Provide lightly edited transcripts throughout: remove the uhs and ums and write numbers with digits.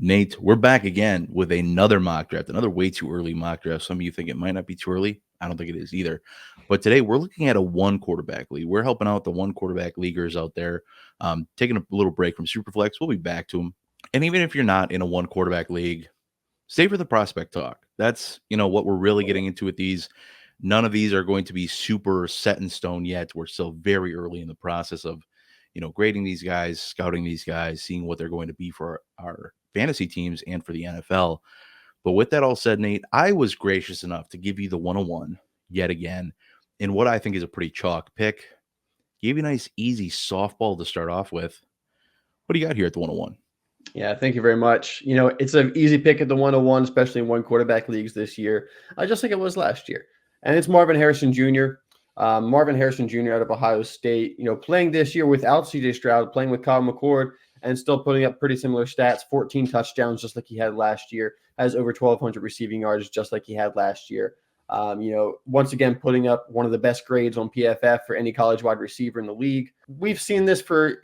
Nate, we're back again with another mock draft, another way too early mock draft. Some of you think it might not be too early. I don't think it is either. But today we're looking at a one quarterback league. We're helping out the one quarterback leaguers out there, taking a little break from Superflex. We'll be back to them. And even if you're not in a one quarterback league, stay for the prospect talk. That's, what we're really getting into with these. None of these are going to be super set in stone yet. We're still very early in the process of, grading these guys, scouting these guys, seeing what they're going to be for our fantasy teams and for the NFL. But with that all said, Nate, I was gracious enough to give you the 101 yet again in what I think is a pretty chalk pick. Gave you a nice, easy softball to start off with. What do you got here at the 101? Yeah, thank you very much. It's an easy pick at the 101, especially in one quarterback leagues this year. I just think it was last year. And it's Marvin Harrison Jr. Marvin Harrison Jr. out of Ohio State, playing this year without CJ Stroud, playing with Kyle McCord, and still putting up pretty similar stats, 14 touchdowns, just like he had last year, has over 1,200 receiving yards, just like he had last year. Once again, putting up one of the best grades on PFF for any college wide receiver in the league. We've seen this for,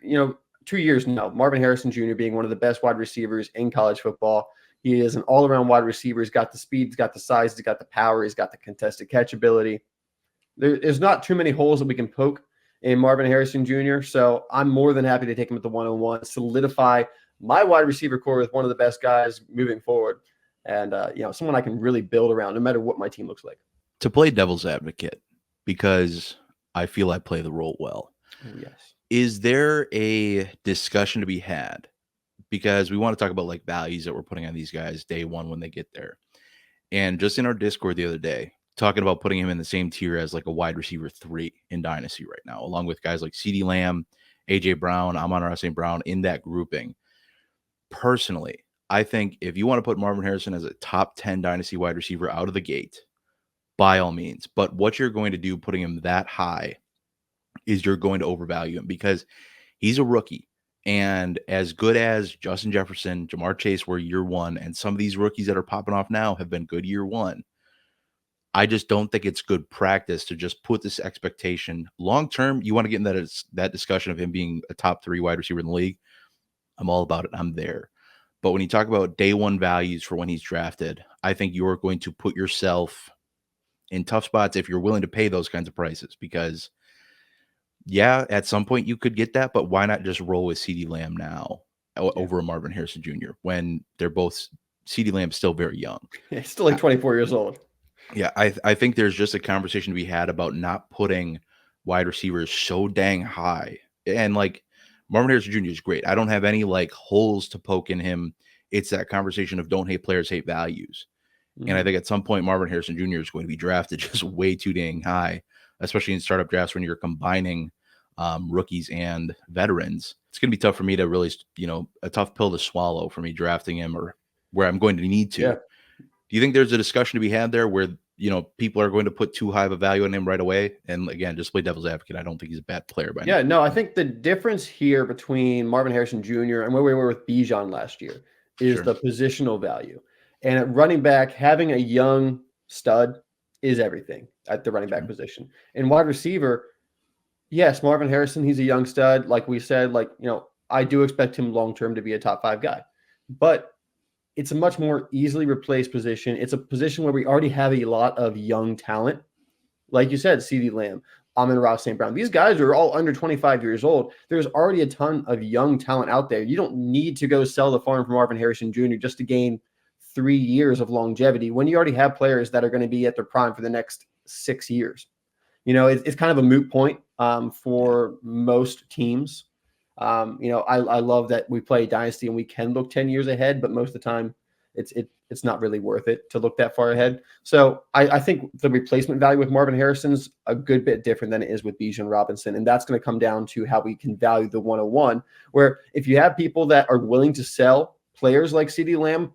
2 years now. Marvin Harrison Jr. being one of the best wide receivers in college football. He is an all-around wide receiver. He's got the speed, he's got the size, he's got the power, he's got the contested catch ability. There's not too many holes that we can poke in Marvin Harrison Jr., so I'm more than happy to take him at the 101, solidify my wide receiver core with one of the best guys moving forward, and someone I can really build around no matter what my team looks like. To play devil's advocate, because I feel I play the role well. Yes. Is there a discussion to be had? Because we want to talk about like values that we're putting on these guys day one when they get there. And just in our Discord the other day, talking about putting him in the same tier as like a wide receiver 3 in Dynasty right now, along with guys like CeeDee Lamb, AJ Brown, Amon-Ra St. Brown in that grouping. Personally, I think if you want to put Marvin Harrison as a top 10 Dynasty wide receiver out of the gate, by all means. But what you're going to do putting him that high is you're going to overvalue him because he's a rookie. And as good as Justin Jefferson, Jamar Chase were year one, and some of these rookies that are popping off now have been good year one, I just don't think it's good practice to just put this expectation. Long term, you want to get in that discussion of him being a top 3 wide receiver in the league. I'm all about it. I'm there. But when you talk about day one values for when he's drafted, I think you're going to put yourself in tough spots if you're willing to pay those kinds of prices because, yeah, at some point you could get that, but why not just roll with CeeDee Lamb now over a Marvin Harrison Jr. when they're both CeeDee Lamb's still very young. He's still like 24 years old. Yeah, I think there's just a conversation to be had about not putting wide receivers so dang high. And like Marvin Harrison Jr. is great. I don't have any like holes to poke in him. It's that conversation of don't hate players, hate values. Mm-hmm. And I think at some point Marvin Harrison Jr. is going to be drafted just way too dang high, especially in startup drafts when you're combining rookies and veterans. It's going to be tough for me to really, a tough pill to swallow for me drafting him or where I'm going to need to. Yeah. Do you think there's a discussion to be had there where, people are going to put too high of a value on him right away? And again, just play devil's advocate. I don't think he's a bad player by now. Yeah, no, I think the difference here between Marvin Harrison Jr. and where we were with Bijan last year is the positional value. And at running back, having a young stud is everything at the running back position. And wide receiver, yes, Marvin Harrison, he's a young stud. Like we said, I do expect him long-term to be a top 5 guy. But it's a much more easily replaced position. It's a position where we already have a lot of young talent. Like you said, CeeDee Lamb, Amon-Ra St. Brown. These guys are all under 25 years old. There's already a ton of young talent out there. You don't need to go sell the farm for Marvin Harrison Jr. just to gain 3 years of longevity when you already have players that are going to be at their prime for the next 6 years. It's kind of a moot point for most teams. I love that we play Dynasty and we can look 10 years ahead, but most of the time it's not really worth it to look that far ahead. So I think the replacement value with Marvin Harrison's a good bit different than it is with Bijan Robinson. And that's going to come down to how we can value the 101, where if you have people that are willing to sell players like CeeDee Lamb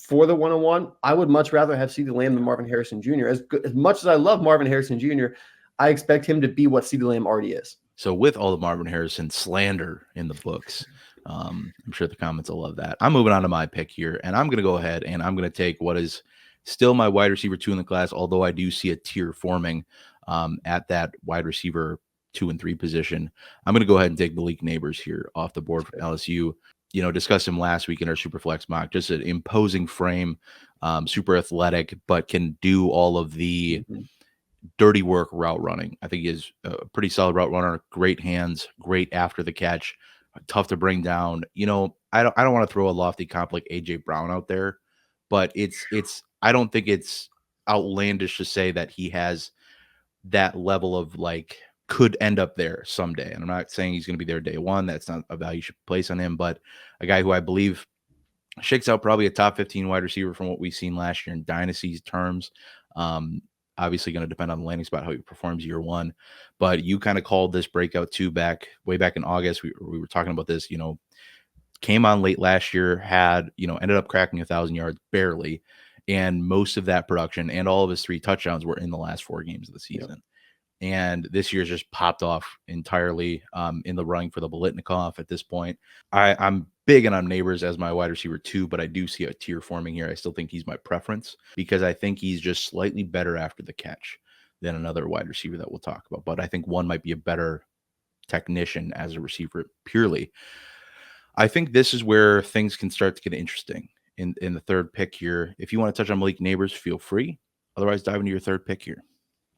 for the 101, I would much rather have CeeDee Lamb than Marvin Harrison Jr. As much as I love Marvin Harrison Jr., I expect him to be what CeeDee Lamb already is. So with all the Marvin Harrison slander in the books, I'm sure the comments will love that. I'm moving on to my pick here, and I'm going to go ahead and I'm going to take what is still my wide receiver 2 in the class, although I do see a tier forming at that wide receiver 2 and 3 position. I'm going to go ahead and take Malik Neighbors here off the board from LSU. discussed him last week in our Superflex mock. Just an imposing frame, super athletic, but can do all of the Mhm. dirty work route running. I think he is a pretty solid route runner, great hands, great after the catch, tough to bring down. I don't want to throw a lofty comp like AJ Brown out there, but it's I don't think it's outlandish to say that he has that level of like could end up there someday. And I'm not saying he's going to be there day one. That's not a value you should place on him, but a guy who I believe shakes out probably a top 15 wide receiver from what we've seen last year in dynasty terms. Um, Obviously going to depend on the landing spot, how he performs year one. But you kind of called this breakout two way back in August. We were talking about this, came on late last year, ended up cracking 1,000 yards barely. And most of that production and all of his 3 touchdowns were in the last 4 games of the Yep. season. And this year's just popped off entirely in the running for the Bolitnikoff at this point. I'm big on Neighbors as my wide receiver too, but I do see a tier forming here. I still think he's my preference because I think he's just slightly better after the catch than another wide receiver that we'll talk about. But I think one might be a better technician as a receiver purely. I think this is where things can start to get interesting in the third pick here. If you want to touch on Malik Neighbors, feel free. Otherwise, dive into your third pick here.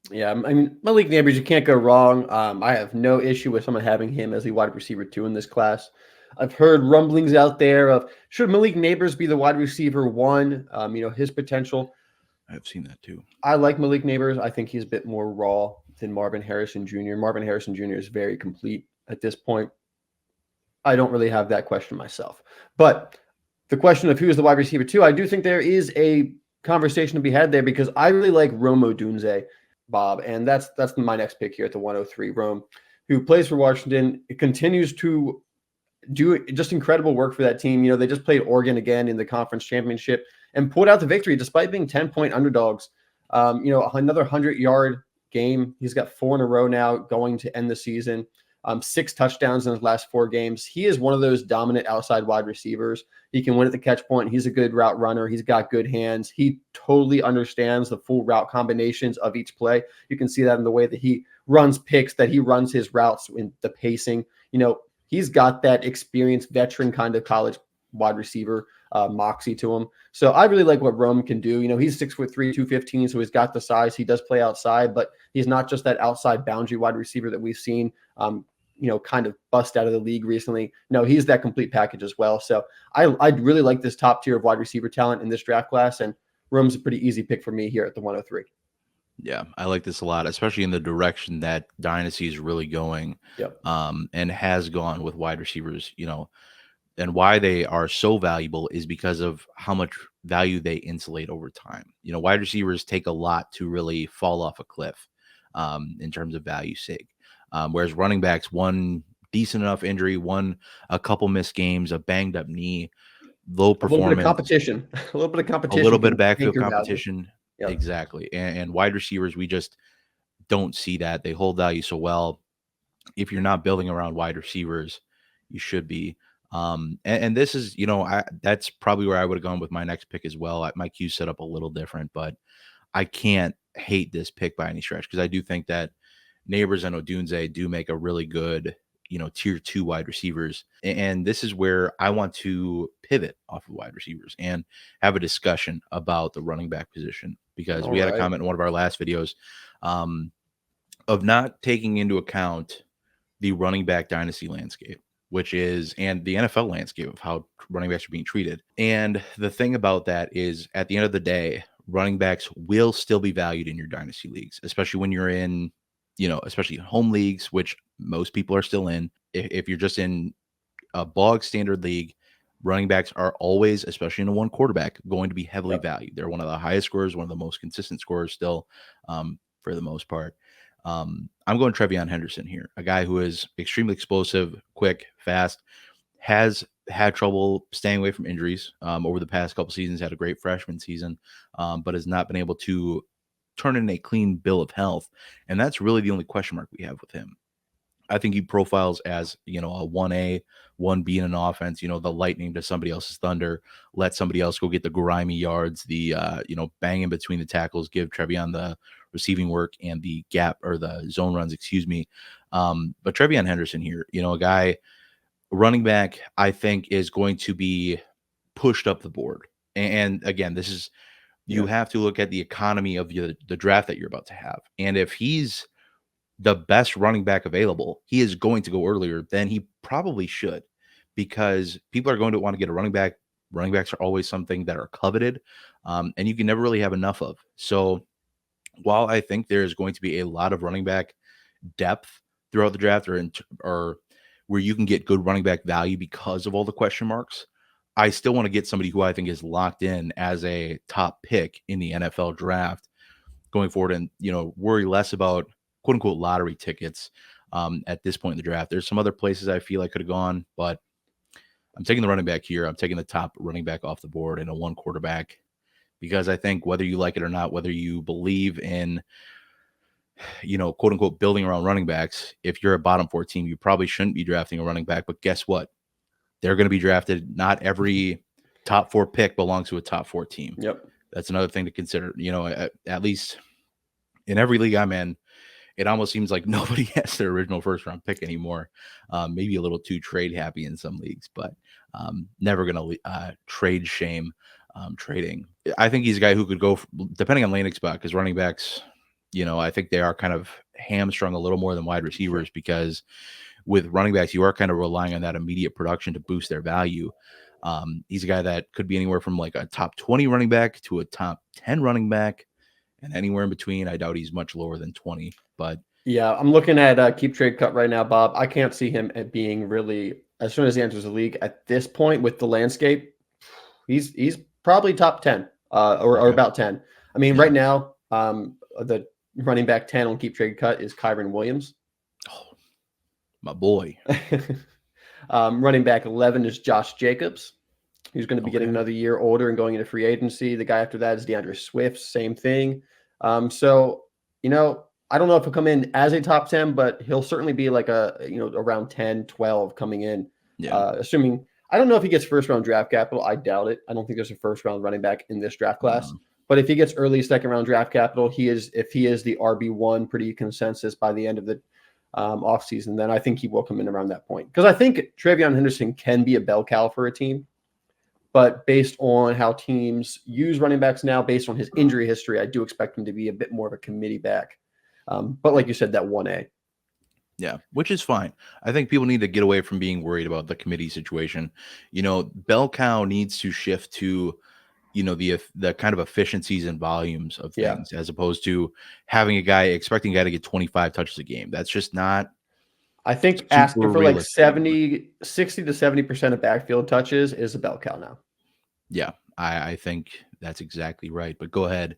Yeah, I mean, Malik Neighbors, you can't go wrong. I have no issue with someone having him as the wide receiver 2 in this class. I've heard rumblings out there of should Malik Neighbors be the wide receiver 1? His potential. I've seen that too. I like Malik Neighbors. I think he's a bit more raw than Marvin Harrison Jr. Marvin Harrison Jr. is very complete at this point. I don't really have that question myself. But the question of who is the wide receiver 2, I do think there is a conversation to be had there because I really like Rome Odunze, Bob, and that's my next pick here at the 103. Rome, who plays for Washington, continues to do just incredible work for that team. They just played Oregon again in the conference championship and pulled out the victory despite being 10-point underdogs. Another 100-yard game. He's got 4 in a row now going to end the season. 6 touchdowns in his last 4 games. He is one of those dominant outside wide receivers. He can win at the catch point. He's a good route runner. He's got good hands. He totally understands the full route combinations of each play. You can see that in the way that he runs picks, that he runs his routes in the pacing. He's got that experienced veteran kind of college wide receiver moxie to him. So I really like what Rome can do. He's 6'3", 215, so he's got the size. He does play outside, but he's not just that outside boundary wide receiver that we've seen kind of bust out of the league recently. No, he's that complete package as well. So I really like this top tier of wide receiver talent in this draft class, and Rome's a pretty easy pick for me here at the 103. Yeah, I like this a lot, especially in the direction that Dynasty is really going. Yep. And has gone with wide receivers, and why they are so valuable is because of how much value they insulate over time. Wide receivers take a lot to really fall off a cliff in terms of value sake. Whereas running backs, one decent enough injury, a couple missed games, a banged up knee, low performance, a little bit of competition, a little bit of can backfield take your value. competition. Yep. Exactly. And wide receivers, we just don't see that. They hold value so well. If you're not building around wide receivers, you should be. And this is, that's probably where I would have gone with my next pick as well. My Q set up a little different, but I can't hate this pick by any stretch because I do think that Neighbors and Odunze do make a really good, tier 2 wide receivers. And this is where I want to pivot off of wide receivers and have a discussion about the running back position because we had a comment in one of our last videos of not taking into account the running back dynasty landscape, and the NFL landscape of how running backs are being treated. And the thing about that is at the end of the day, running backs will still be valued in your dynasty leagues, especially when you're in, especially home leagues, which most people are still in. If you're just in a bog standard league, running backs are always, especially in a one quarterback, going to be heavily valued. They're one of the highest scorers, one of the most consistent scorers still, for the most part. I'm going Trevion Henderson here, a guy who is extremely explosive, quick, fast, has had trouble staying away from injuries over the past couple seasons, had a great freshman season, but has not been able to turn in a clean bill of health. And that's really the only question mark we have with him. I think he profiles as, a 1A, 1B in an offense, the lightning to somebody else's thunder, let somebody else go get the grimy yards, the, bang in between the tackles, give Trevion the receiving work and the gap or the zone runs, excuse me. But Trevion Henderson here, a guy running back, I think, is going to be pushed up the board. And again, this is you Yeah. have to look at the economy of the draft that you're about to have. And if he's the best running back available, he is going to go earlier than he probably should because people are going to want to get a running back. Running backs are always something that are coveted, and you can never really have enough of. So while I think there is going to be a lot of running back depth throughout the draft or where you can get good running back value because of all the question marks, I still want to get somebody who I think is locked in as a top pick in the NFL draft going forward and, worry less about quote unquote lottery tickets at this point in the draft. There's some other places I feel I could have gone, but I'm taking the running back here. I'm taking the top running back off the board and a one quarterback because I think whether you like it or not, whether you believe in, quote unquote, building around running backs, if you're a bottom four team, you probably shouldn't be drafting a running back. But guess what? They're going to be drafted. Not every top four pick belongs to a top four team. Yep. That's another thing to consider. At least in every league I'm in, it almost seems like nobody has their original first round pick anymore. Maybe a little too trade happy in some leagues, but never going to trade shame trading. I think he's a guy who could go depending on landing spot because running backs, I think they are kind of hamstrung a little more than wide receivers because with running backs, you are kind of relying on that immediate production to boost their value. He's a guy that could be anywhere from like a top 20 running back to a top 10 running back and anywhere in between. I doubt he's much lower than 20, but yeah, I'm looking at Keep Trade Cut right now, Bob. I can't see him at being really, as soon as he enters the league at this point with the landscape, he's probably top 10 or about 10. I mean, right now, the running back 10 on Keep Trade Cut is Kyron Williams. Oh, my boy. Running back 11 is Josh Jacobs. He's going to be getting another year older and going into free agency. The guy after that is DeAndre Swift, same thing. So, I don't know if he'll come in as a top 10, but he'll certainly be like around 10, 12 coming in. Yeah. Assuming, I don't know if he gets first round draft capital. I doubt it. I don't think there's a first round running back in this draft class. No. But if he gets early second round draft capital, if he is the RB1 pretty consensus by the end of the offseason, then I think he will come in around that point. Because I think Travion Henderson can be a bell cow for a team. But based on how teams use running backs now, based on his injury history, I do expect him to be a bit more of a committee back. But like you said, that 1A. Yeah, which is fine. I think people need to get away from being worried about the committee situation. Bell cow needs to shift to, the kind of efficiencies and volumes of things as opposed to expecting a guy to get 25 touches a game. That's just not. I think asking for like 60 to 70% of backfield touches is a bell cow now. Yeah, I think that's exactly right. But go ahead.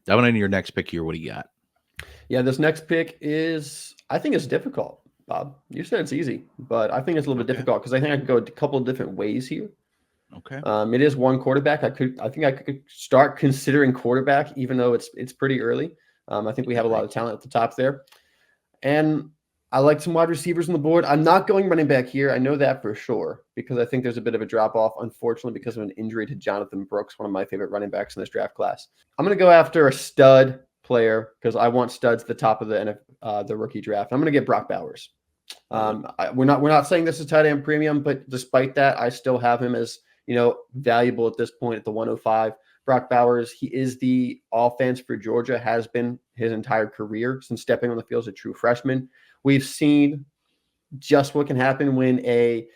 Diving into your next pick here. What do you got? Yeah, this next pick I think it's difficult, Bob. You said it's easy, but I think it's a little bit difficult because I think I could go a couple of different ways here. Okay. It is one quarterback. I think I could start considering quarterback, even though it's pretty early. I think we have a lot of talent at the top there. And I like some wide receivers on the board. I'm not going running back here. I know that for sure because I think there's a bit of a drop off, unfortunately, because of an injury to Jonathan Brooks, one of my favorite running backs in this draft class. I'm going to go after a stud player because I want studs at the top of the rookie draft. I'm going to get Brock Bowers. We're not saying this is tight end premium, but despite that, I still have him as valuable at this point at the 105. Brock Bowers, he is the offense for Georgia, has been his entire career since stepping on the field as a true freshman. We've seen just what can happen when a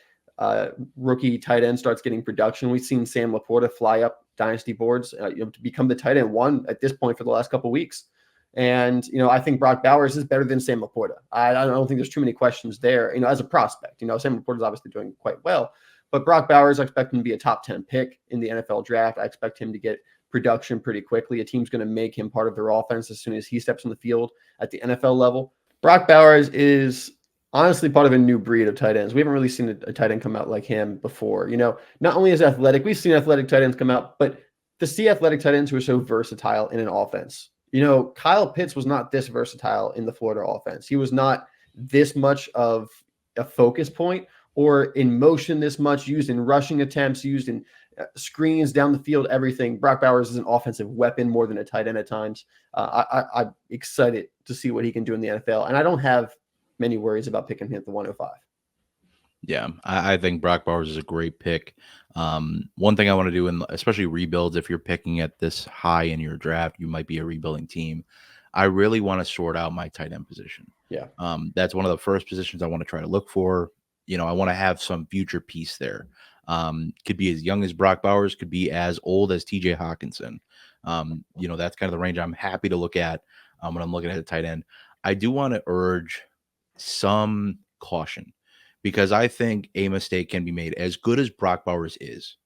rookie tight end starts getting production. We've seen Sam Laporta fly up dynasty boards to become the tight end one at this point for the last couple of weeks. And, I think Brock Bowers is better than Sam Laporta. I don't think there's too many questions there, as a prospect. Sam Laporta is obviously doing quite well. But Brock Bowers, I expect him to be a top 10 pick in the NFL draft. I expect him to get production pretty quickly. A team's going to make him part of their offense as soon as he steps on the field at the NFL level. Brock Bowers is honestly part of a new breed of tight ends. We haven't really seen a tight end come out like him before. Not only is athletic, we've seen athletic tight ends come out, but to see athletic tight ends who are so versatile in an offense. Kyle Pitts was not this versatile in the Florida offense. He was not this much of a focus point or in motion this much, used in rushing attempts, used in screens down the field, everything. Brock Bowers is an offensive weapon more than a tight end at times. I'm excited to see what he can do in the NFL, and I don't have many worries about picking him at the 105. Yeah, I think Brock Bowers is a great pick. One thing I want to do, in especially rebuilds, if you're picking at this high in your draft, you might be a rebuilding team. I really want to sort out my tight end position. Yeah. That's one of the first positions I want to try to look for. I want to have some future piece there. Could be as young as Brock Bowers, could be as old as TJ Hawkinson. That's kind of the range I'm happy to look at when I'm looking at a tight end. I do want to urge some caution because I think a mistake can be made. As good as Brock Bowers is,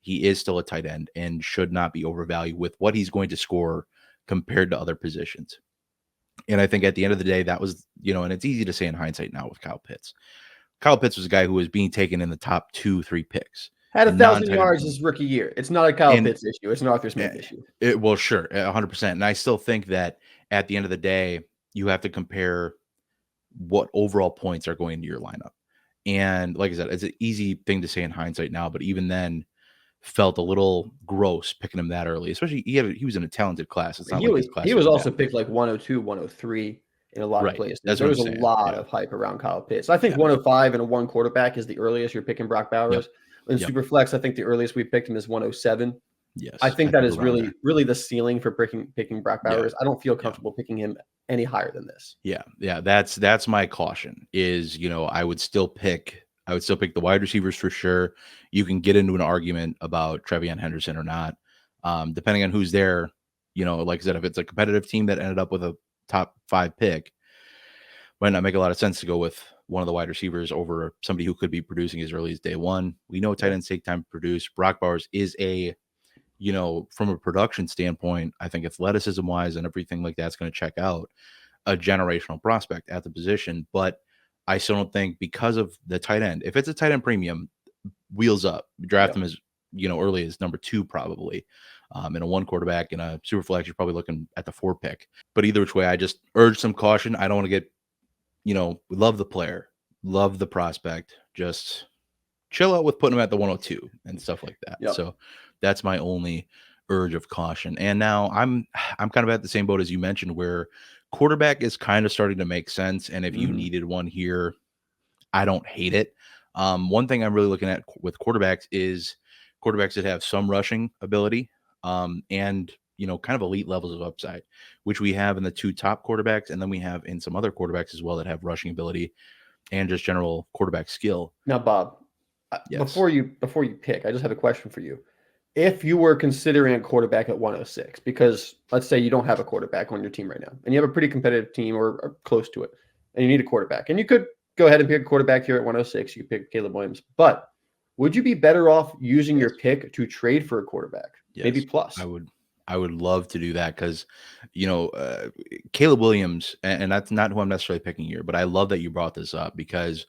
he is still a tight end and should not be overvalued with what he's going to score compared to other positions. And I think at the end of the day, that was, and it's easy to say in hindsight now with Kyle Pitts. Kyle Pitts was a guy who was being taken in the top 2-3 picks Had a and thousand non-tight end. yards his rookie year. It's not a Kyle And Pitts issue. It's an Arthur Smith issue. well, sure, 100%. And I still think that at the end of the day, you have to compare what overall points are going into your lineup. And like I said, it's an easy thing to say in hindsight now, but even then, felt a little gross picking him that early. Especially he was in a talented class. It's not He like was his class he was was also bad. picked like 102, 103 in a lot of Right. places. That's There what I'm was a saying. lot Yeah. of hype around Kyle Pitts. I think Yeah. 105 and a one quarterback is the earliest you're picking Brock Yep. Bowers. In Yep. Superflex, I think the earliest we picked him is 107. I Yes. think I that think is around there. really the ceiling for picking Brock Yeah. Bowers. I don't feel Yeah. comfortable picking him any higher than this. Yeah. Yeah. That's my caution is, I would still pick the wide receivers for sure. You can get into an argument about Trevion Henderson or not. Depending on who's there, like I said, if it's a competitive team that ended up with a top 5 pick, might not make a lot of sense to go with one of the wide receivers over somebody who could be producing as early as day one. We know tight Yeah. ends take time to produce. Brock Bowers is from a production standpoint, I think athleticism wise and everything like that's going to check out a generational prospect at the position. But I still don't think because of the tight end, if it's a tight end premium, wheels up, draft Yeah. him as, early as number 2, probably. In a 1 quarterback in a super flex, you're probably looking at the 4 pick. But either which way, I just urge some caution. I don't want to get, we love the player, love the prospect, just chill out with putting him at the 102 and stuff like that. Yep. So that's my only urge of caution. And now I'm kind of at the same boat as you mentioned, where quarterback is kind of starting to make sense. And if you Mhm. needed one here, I don't hate it. One thing I'm really looking at with quarterbacks is quarterbacks that have some rushing ability, and kind of elite levels of upside, which we have in the 2 top quarterbacks, and then we have in some other quarterbacks as well that have rushing ability and just general quarterback skill. Now, Bob, Yes. before you pick, I just have a question for you. If you were considering a quarterback at 106, because let's say you don't have a quarterback on your team right now, and you have a pretty competitive team or close to it, and you need a quarterback, and you could go ahead and pick a quarterback here at 106. You pick Caleb Williams, but would you be better off using your Yes. pick to trade for a quarterback, maybe Yes. plus? I would love to do that because, Caleb Williams, and that's not who I'm necessarily picking here, but I love that you brought this up because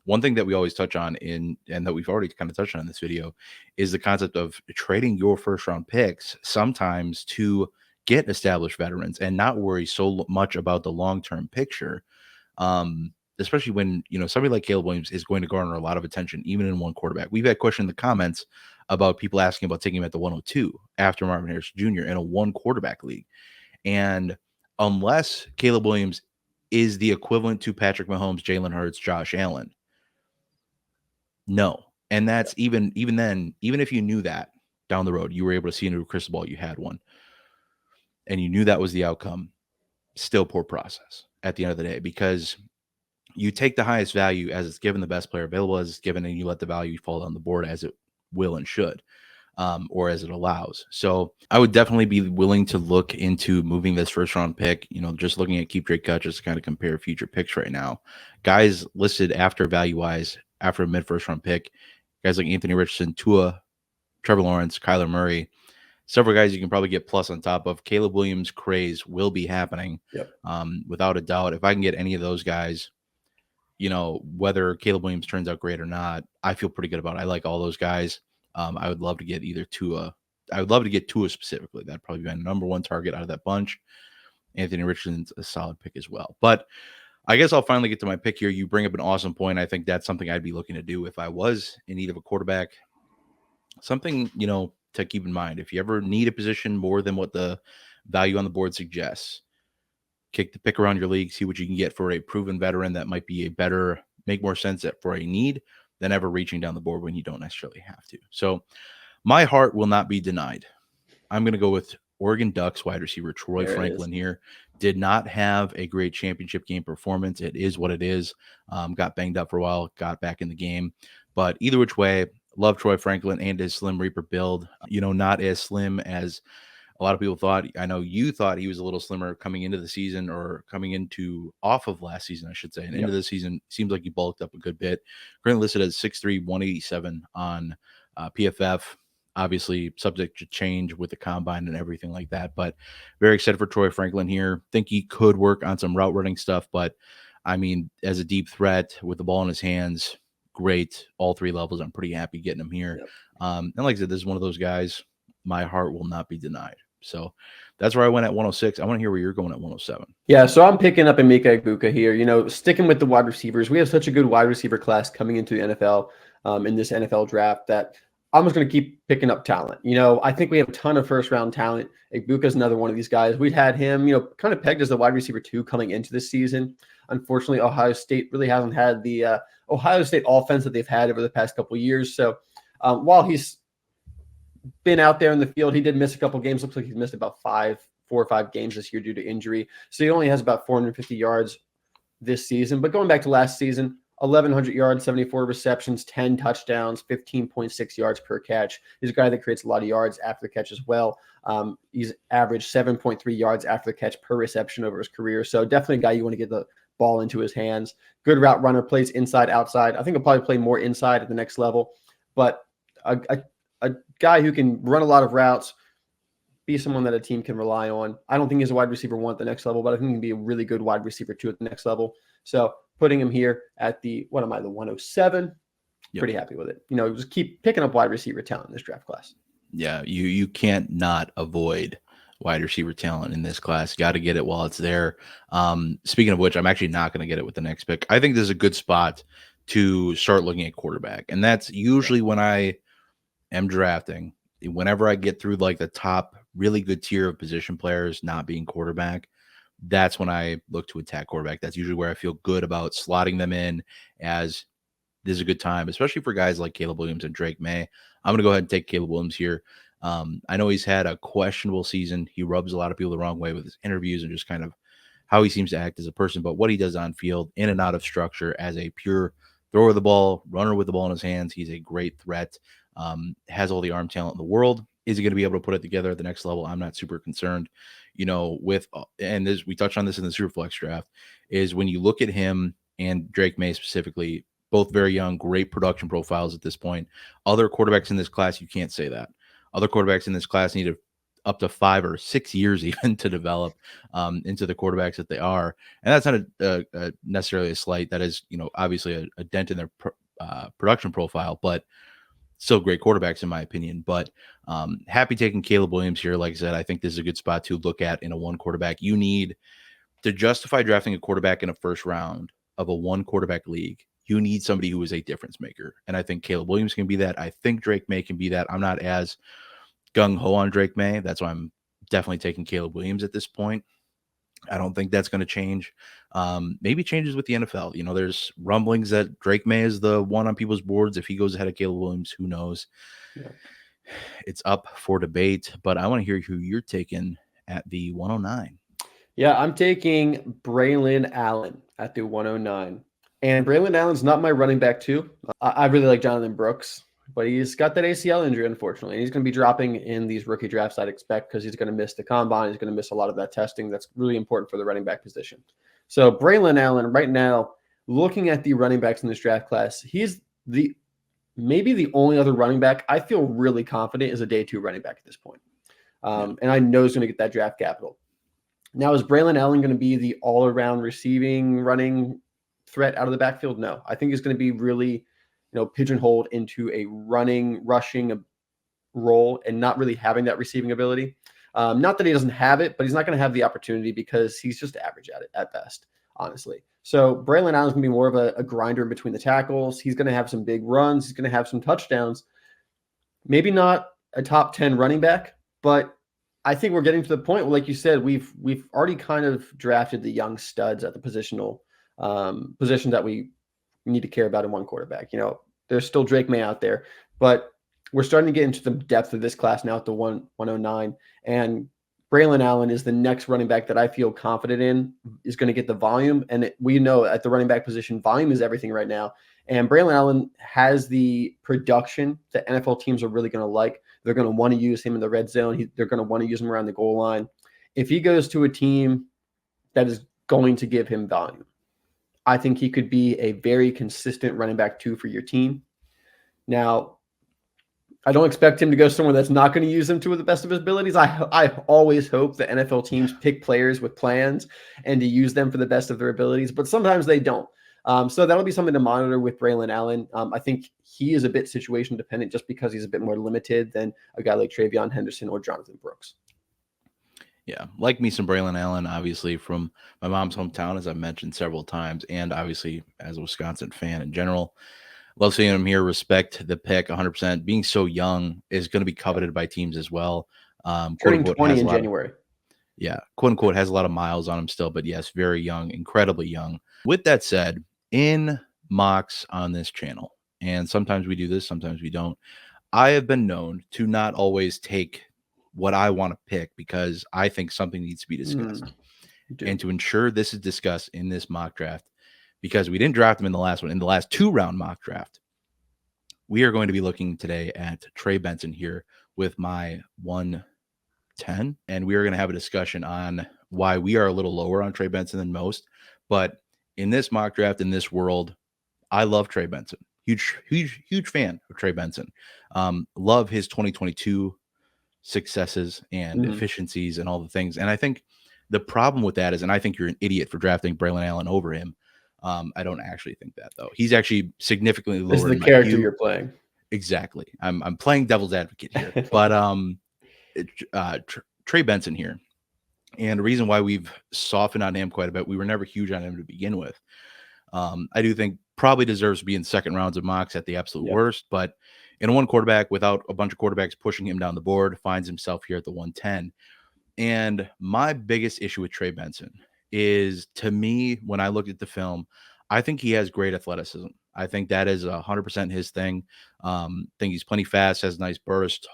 one thing that we always touch on and that we've already kind of touched on in this video is the concept of trading your first round picks sometimes to get established veterans and not worry so much about the long term picture. Especially when somebody like Caleb Williams is going to garner a lot of attention, even in 1 quarterback. We've had questions in the comments about people asking about taking him at the 102 after Marvin Harrison Jr. in a 1 quarterback league. And unless Caleb Williams is the equivalent to Patrick Mahomes, Jalen Hurts, Josh Allen, no. And that's even then, even if you knew that down the road, you were able to see into a crystal ball, you had one, and you knew that was the outcome, still poor process at the end of the day, because you take the highest value as it's given, the best player available as it's given, and you let the value fall on the board as it will and should, or as it allows. So I would definitely be willing to look into moving this first round pick, just looking at keep trade cut, just to kind of compare future picks right now. Guys listed after value wise, after a mid first round pick, guys like Anthony Richardson, Tua, Trevor Lawrence, Kyler Murray, several guys you can probably get plus on top of. Caleb Williams craze will be happening, Yep. without a doubt. If I can get any of those guys, whether Caleb Williams turns out great or not, I feel pretty good about it. I like all those guys. I would love to get either Tua. I would love to get Tua specifically. That'd probably be my number 1 target out of that bunch. Anthony Richardson's a solid pick as well. But I guess I'll finally get to my pick here. You bring up an awesome point. I think that's something I'd be looking to do if I was in need of a quarterback. Something, to keep in mind. If you ever need a position more than what the value on the board suggests, kick the pick around your league, see what you can get for a proven veteran that might be a better make more sense for a need than ever reaching down the board when you don't necessarily have to. So my heart will not be denied. I'm going to go with Oregon Ducks wide receiver Troy Franklin here. Did not have a great championship game performance. It is what it is. Got banged up for a while, got back in the game. But either which way, love Troy Franklin and his Slim Reaper build. Not as slim as a lot of people thought. I know you thought he was a little slimmer coming into the season, or coming into off of last season, I should say. And into the season, seems like he bulked up a good bit. Currently listed as 6'3", 187 on PFF. Obviously subject to change with the combine and everything like that, but very excited for Troy Franklin here. Think he could work on some route running stuff, but I mean, as a deep threat with the ball in his hands, great. All three levels, I'm pretty happy getting him here. And like I said, this is one of those guys, my heart will not be denied. So that's where I went at 106. I want to hear where you're going at 107. Yeah, so I'm picking up Emeka Egbuka here. Sticking with the wide receivers, we have such a good wide receiver class coming into the NFL in this NFL draft that I'm just going to keep picking up talent. I think we have a ton of first-round talent. Egbuka is another one of these guys. We had him, kind of pegged as the wide receiver 2 coming into this season. Unfortunately, Ohio State really hasn't had the Ohio State offense that they've had over the past couple of years. So while he's been out there in the field, he did miss a couple of games. Looks like he's missed about 4 or 5 games this year due to injury. So he only has about 450 yards this season. But going back to last season, 1,100 yards, 74 receptions, 10 touchdowns, 15.6 yards per catch. He's a guy that creates a lot of yards after the catch as well. He's averaged 7.3 yards after the catch per reception over his career. So definitely a guy you want to get the ball into his hands. Good route runner, plays inside, outside. I think he'll probably play more inside at the next level. But a guy who can run a lot of routes, be someone that a team can rely on. I don't think he's a wide receiver 1 at the next level, but I think he can be a really good wide receiver 2 at the next level. So putting him here at the 107, pretty happy with it. Just keep picking up wide receiver talent in this draft class. Yeah, you can't not avoid wide receiver talent in this class. Got to get it while it's there. Speaking of which, I'm actually not going to get it with the next pick. I think this is a good spot to start looking at quarterback. And that's usually when I am drafting. Whenever I get through like the top really good tier of position players not being quarterback, that's when I look to attack quarterback. That's usually where I feel good about slotting them in, as this is a good time, especially for guys like Caleb Williams and Drake May. I'm going to go ahead and take Caleb Williams here. I know he's had a questionable season. He rubs a lot of people the wrong way with his interviews and just kind of how he seems to act as a person, but what he does on field, in and out of structure, as a pure thrower of the ball, runner with the ball in his hands, he's a great threat. Has all the arm talent in the world. Is he going to be able to put it together at the next level? I'm not super concerned. And this, we touched on this in the Superflex draft, is when you look at him and Drake May specifically, both very young, great production profiles at this point. Other quarterbacks in this class, you can't say that. Other quarterbacks in this class need up to 5 or 6 years even to develop into the quarterbacks that they are. And that's not necessarily a slight. That is, obviously a dent in their production profile, but still great quarterbacks in my opinion. But happy taking Caleb Williams here. Like I said, I think this is a good spot to look at in a 1 quarterback. You need to justify drafting a quarterback in a first round of a 1 quarterback league. You need somebody who is a difference maker. And I think Caleb Williams can be that. I think Drake May can be that. I'm not as gung-ho on Drake May. That's why I'm definitely taking Caleb Williams at this point. I don't think that's going to change. Maybe changes with the NFL. There's rumblings that Drake May is the one on people's boards. If he goes ahead of Caleb Williams, who knows? Yeah. It's up for debate, but I want to hear who you're taking at the 109. Yeah, I'm taking Braylon Allen at the 109. And Braylon Allen's not my running back too. I really like Jonathan Brooks, but he's got that ACL injury, unfortunately. And he's going to be dropping in these rookie drafts, I'd expect, because he's going to miss the combine. He's going to miss a lot of that testing. That's really important for the running back position. So Braylon Allen, right now, looking at the running backs in this draft class, he's maybe the only other running back I feel really confident is a day 2 running back at this point. And I know he's going to get that draft capital. Now, is Braylon Allen going to be the all-around receiving, running threat out of the backfield? No. I think he's going to be really pigeonholed into a running, rushing role and not really having that receiving ability. Not that he doesn't have it, but he's not going to have the opportunity because he's just average at it at best, honestly. So Braylon Allen's going to be more of a grinder in between the tackles. He's going to have some big runs. He's going to have some touchdowns. Maybe not a top 10 running back, but I think we're getting to the point where, like you said, we've already kind of drafted the young studs at the positional position that we you need to care about in one quarterback. There's still Drake May out there, but we're starting to get into the depth of this class now at the 109. And Braylon Allen is the next running back that I feel confident in is going to get the volume. And we know at the running back position, volume is everything right now. And Braylon Allen has the production that NFL teams are really going to like. They're going to want to use him in the red zone. They're going to want to use him around the goal line. If he goes to a team that is going to give him volume, I think he could be a very consistent running back 2 for your team. Now, I don't expect him to go somewhere that's not going to use him to the best of his abilities. I always hope that NFL teams pick players with plans and to use them for the best of their abilities, but sometimes they don't. So that'll be something to monitor with Braylon Allen. I think he is a bit situation dependent just because he's a bit more limited than a guy like Travion Henderson or Jonathan Brooks. Yeah, like me some Braylon Allen, obviously from my mom's hometown, as I've mentioned several times, and obviously as a Wisconsin fan in general. Love seeing him here. Respect the pick 100%. Being so young is going to be coveted by teams as well. Turning 20 in January. Quote unquote, has a lot of miles on him still, but yes, very young, incredibly young. With that said, in mocks on this channel, and sometimes we do this, sometimes we don't, I have been known to not always take what I want to pick because I think something needs to be discussed. And to ensure this is discussed in this mock draft, because we didn't draft him in the last one, in the last 2-round mock draft, we are going to be looking today at Trey Benson here with my 110. And we are going to have a discussion on why we are a little lower on Trey Benson than most. But in this mock draft, in this world, I love Trey Benson. Huge fan of Trey Benson. Love his 2022 successes and efficiencies and all the things. And I think the problem with that is, and I think you're an idiot for drafting Braylon Allen over him. I don't actually think that, though. He's actually significantly lower. This is the character you're playing. Exactly. I'm playing devil's advocate here. But Trey Benson here. And the reason why we've softened on him quite a bit, we were never huge on him to begin with. I do think probably deserves to be in second rounds of mocks at the absolute worst. But in one quarterback, without a bunch of quarterbacks pushing him down the board, finds himself here at the 110. And my biggest issue with Trey Benson is, to me, when I look at the film, I think he has great athleticism. I think that is 100% his thing. Think he's plenty fast, has nice burst.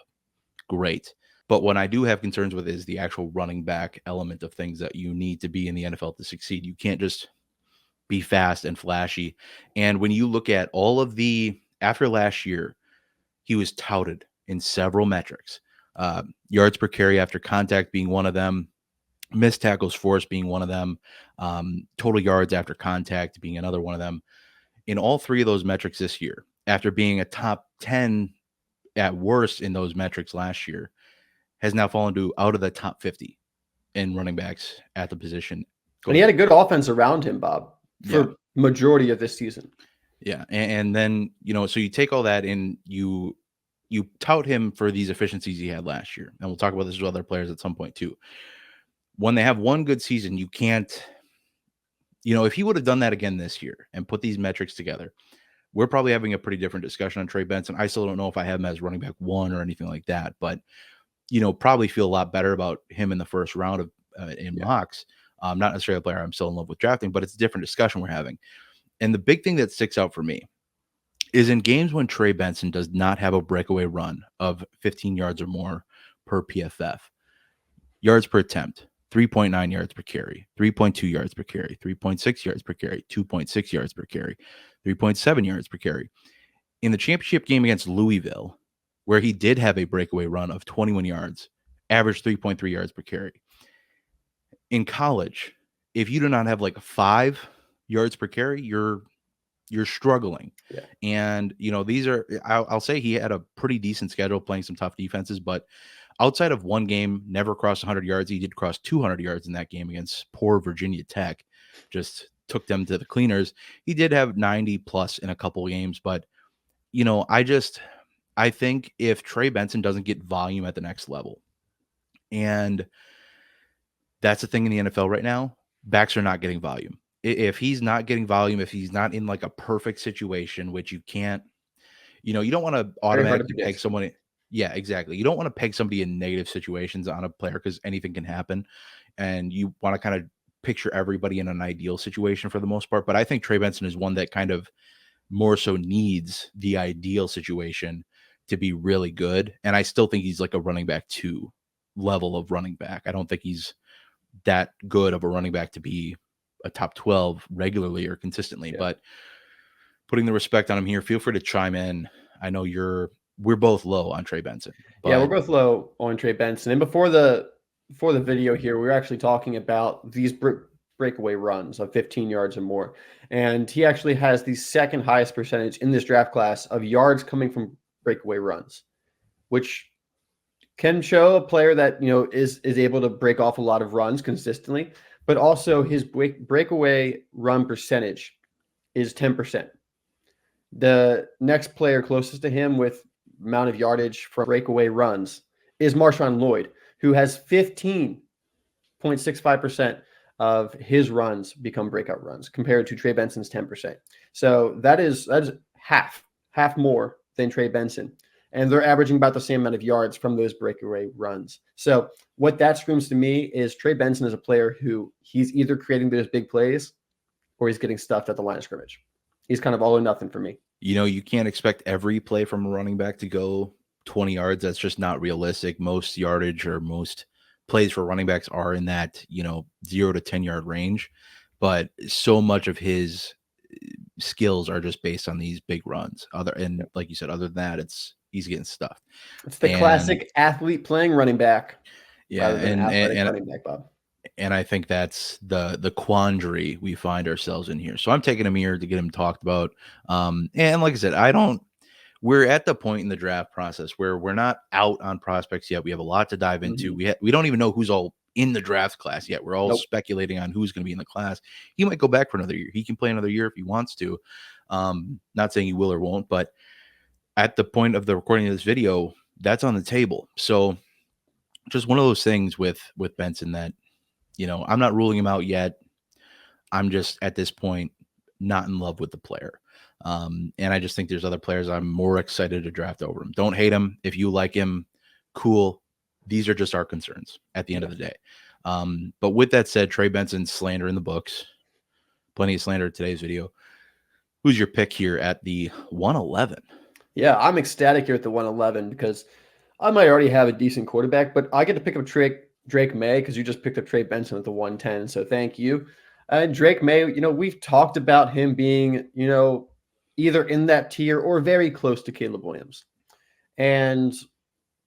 Great. But what I do have concerns with is the actual running back element of things that you need to be in the NFL to succeed. You can't just be fast and flashy. And when you look at all of after last year, he was touted in several metrics. Yards per carry after contact being one of them, missed tackles forced being one of them, total yards after contact being another one of them. In all 3 of those metrics this year, after being a top 10 at worst in those metrics last year, has now fallen to out of the top 50 in running backs at the position. And he had a good offense around him, Bob, for majority of this season. Yeah. And then, so you take all that and you tout him for these efficiencies he had last year. And we'll talk about this with other players at some point too. When they have one good season, you can't, if he would have done that again this year and put these metrics together, we're probably having a pretty different discussion on Trey Benson. I still don't know if I have him as running back 1 or anything like that, but, probably feel a lot better about him in the first round of in mocks. Not necessarily a player I'm still in love with drafting, but it's a different discussion we're having. And the big thing that sticks out for me is in games when Trey Benson does not have a breakaway run of 15 yards or more per PFF, yards per attempt, 3.9 yards per carry, 3.2 yards per carry, 3.6 yards per carry, 2.6 yards per carry, 3.7 yards per carry. In the championship game against Louisville, where he did have a breakaway run of 21 yards, averaged 3.3 yards per carry. In college, if you do not have like 5 yards per carry, you're struggling. Yeah. And, these are, I'll say he had a pretty decent schedule playing some tough defenses, but outside of one game, never crossed 100 yards. He did cross 200 yards in that game against poor Virginia Tech. Just took them to the cleaners. He did have 90 plus in a couple games, but, I think if Trey Benson doesn't get volume at the next level, and that's the thing in the NFL right now, backs are not getting volume. If he's not getting volume, if he's not in like a perfect situation, which you can't, you don't want to automatically peg someone. Yeah, exactly. You don't want to peg somebody in negative situations on a player because anything can happen. And you want to kind of picture everybody in an ideal situation for the most part. But I think Trey Benson is one that kind of more so needs the ideal situation to be really good. And I still think he's like a running back 2 level of running back. I don't think he's that good of a running back to be a top 12 regularly or consistently, Yeah. but putting the respect on him here, feel free to chime in. I know we're both low on Trey Benson, Yeah, we're but both low on Trey Benson. And before the video here, we were actually talking about these breakaway runs of 15 yards or more. And he actually has the second highest percentage in this draft class of yards coming from breakaway runs, which can show a player that, is able to break off a lot of runs consistently, but also his breakaway run percentage is 10%. The next player closest to him with amount of yardage from breakaway runs is Marshawn Lloyd, who has 15.65% of his runs become breakout runs compared to Trey Benson's 10%. So that is half more than Trey Benson. And they're averaging about the same amount of yards from those breakaway runs. So what that screams to me is Trey Benson is a player who he's either creating those big plays or he's getting stuffed at the line of scrimmage. He's kind of all or nothing for me. you can't expect every play from a running back to go 20 yards. That's just not realistic. Most yardage or most plays for running backs are in that, 0 to 10-yard range. But so much of his skills are just based on these big runs. Like you said, other than that, he's getting stuffed. It's the classic athlete playing running back rather than athletic running back, Bob. And I think that's the quandary we find ourselves in here. So I'm taking him here to get him talked about. And like I said, we're at the point in the draft process where we're not out on prospects yet. We have a lot to dive into. We don't even know who's all in the draft class yet. We're all speculating on who's going to be in the class. He might go back for another year. He can play another year if he wants to. Not saying he will or won't, but at the point of the recording of this video, that's on the table. So just one of those things with Benson that, I'm not ruling him out yet. I'm just at this point not in love with the player. And I just think there's other players I'm more excited to draft over him. Don't hate him. If you like him, cool. These are just our concerns at the end of the day. But with that said, Trey Benson's slander in the books. Plenty of slander in today's video. Who's your pick here at the 111? Yeah, I'm ecstatic here at the 111 because I might already have a decent quarterback, but I get to pick up Drake May because you just picked up Trey Benson at the 110. So thank you. Drake May, we've talked about him being, either in that tier or very close to Caleb Williams. And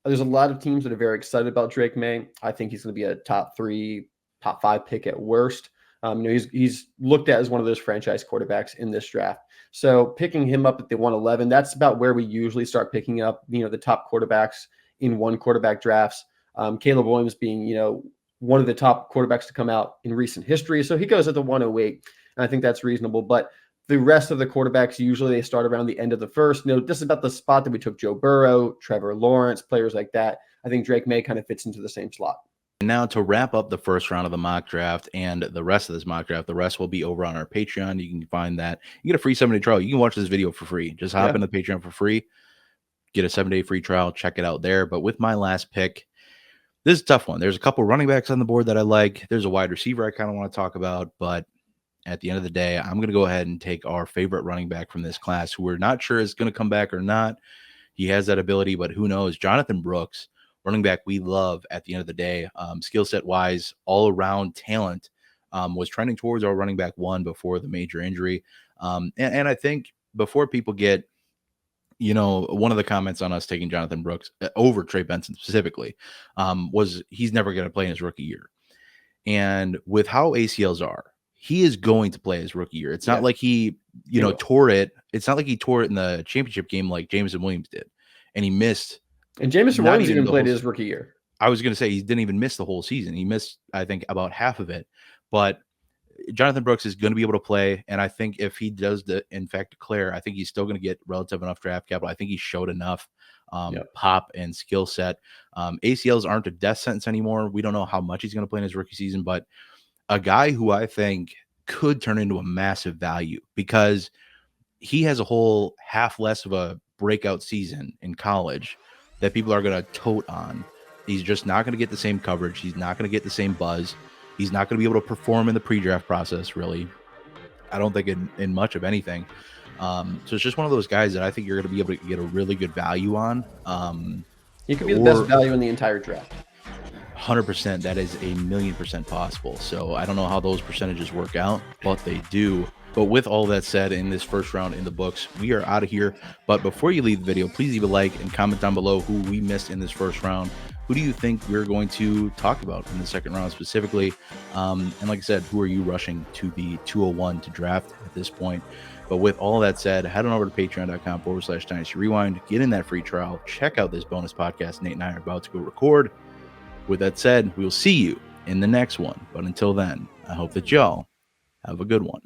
there's a lot of teams that are very excited about Drake May. I think he's going to be a top 3, top 5 pick at worst. He's looked at as one of those franchise quarterbacks in this draft. So picking him up at the 111, that's about where we usually start picking up, the top quarterbacks in one quarterback drafts. Caleb Williams being, one of the top quarterbacks to come out in recent history. So he goes at the 108, and I think that's reasonable. But the rest of the quarterbacks, usually they start around the end of the first. This is about the spot that we took Joe Burrow, Trevor Lawrence, players like that. I think Drake May kind of fits into the same slot. And now to wrap up the first round of the mock draft and the rest of this mock draft, the rest will be over on our Patreon. You can find that. You get a free 7-day trial. You can watch this video for free. Just hop into Patreon for free. Get a 7-day free trial. Check it out there. But with my last pick, this is a tough one. There's a couple running backs on the board that I like. There's a wide receiver I kind of want to talk about. But at the end of the day, I'm going to go ahead and take our favorite running back from this class, who we're not sure is going to come back or not. He has that ability, but who knows? Jonathan Brooks, running back we love at the end of the day. Skill set wise, all around talent, was trending towards our running back 1 before the major injury. And I think before people get, one of the comments on us taking Jonathan Brooks over Trey Benson specifically was he's never going to play in his rookie year. And with how ACLs are, he is going to play his rookie year. It's not like he, tore it. It's not like he tore it in the championship game like Jameson Williams did. And he missed. And Jameson Williams even played his rookie year. I was going to say he didn't even miss the whole season. He missed, I think, about half of it. But Jonathan Brooks is going to be able to play. And I think if he does, in fact, declare, I think he's still going to get relative enough draft capital. I think he showed enough pop and skill set. ACLs aren't a death sentence anymore. We don't know how much he's going to play in his rookie season, but a guy who I think could turn into a massive value because he has a whole half less of a breakout season in college that people are going to tote on. He's just not going to get the same coverage. He's not going to get the same buzz. He's not going to be able to perform in the pre-draft process, really. I don't think in much of anything. So it's just one of those guys that I think you're going to be able to get a really good value on. He could be the best value in the entire draft. 100%, that is 1,000,000% possible. So I don't know how those percentages work out, but they do. But with all that said, in this first round in the books, we are out of here. But before you leave the video, please leave a like and comment down below who we missed in this first round. Who do you think we're going to talk about in the second round specifically? And like I said, who are you rushing to the 201 to draft at this point? But with all that said, head on over to patreon.com/Dynasty Rewind. Get in that free trial. Check out this bonus podcast Nate and I are about to go record. With that said, we'll see you in the next one. But until then, I hope that y'all have a good one.